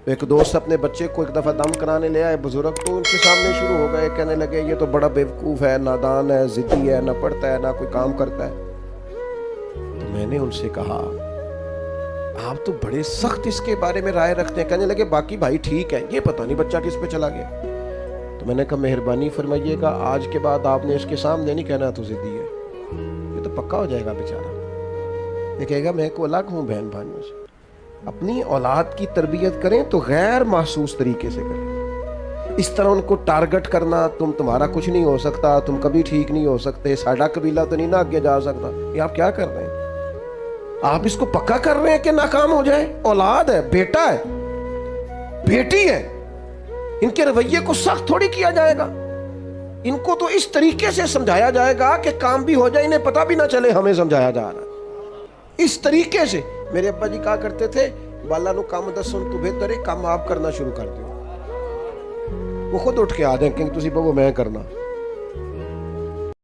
ایک دوست اپنے بچے کو ایک دفعہ دم کرانے لے آئے بزرگ، تو ان کے سامنے شروع ہو گئے، کہنے لگے یہ تو بڑا بیوقوف ہے، نادان ہے، ضدی ہے، نہ پڑھتا ہے نہ کوئی کام کرتا ہے۔ تو میں نے ان سے کہا آپ تو بڑے سخت اس کے بارے میں رائے رکھتے ہیں۔ کہنے لگے باقی بھائی ٹھیک ہے، یہ پتہ نہیں بچہ کس پہ چلا گیا۔ تو میں نے کہا مہربانی فرمائیے گا آج کے بعد آپ نے اس کے سامنے نہیں کہنا تو ضدی ہے، یہ تو پکا ہو جائے گا بیچارہ، یہ کہے گا میں کو الگ ہوں بہن بھائیوں سے۔ اپنی اولاد کی تربیت کریں تو غیر محسوس طریقے سے کریں، اس طرح ان کو ٹارگٹ کرنا تمہارا کچھ نہیں ہو سکتا، تم کبھی ٹھیک نہیں ہو سکتے، ساڈا قبیلہ تو نہیں نہ آگے جا سکتا، یہ آپ کیا کر رہے ہیں؟ آپ اس کو پکا کر رہے ہیں کہ ناکام ہو جائے۔ اولاد ہے، بیٹا ہے، بیٹی ہے، ان کے رویے کو سخت تھوڑی کیا جائے گا، ان کو تو اس طریقے سے سمجھایا جائے گا کہ کام بھی ہو جائے، انہیں پتہ بھی نہ چلے ہمیں سمجھایا جا رہا ہے۔ اس طریقے سے میرے ابا جی کہا کرتے تھے بالا نو کام دسن تو بہتر ہے کام آپ کرنا شروع کر دو، وہ خود اٹھ کے آ جائیں کہ تسی بابو میں کرنا۔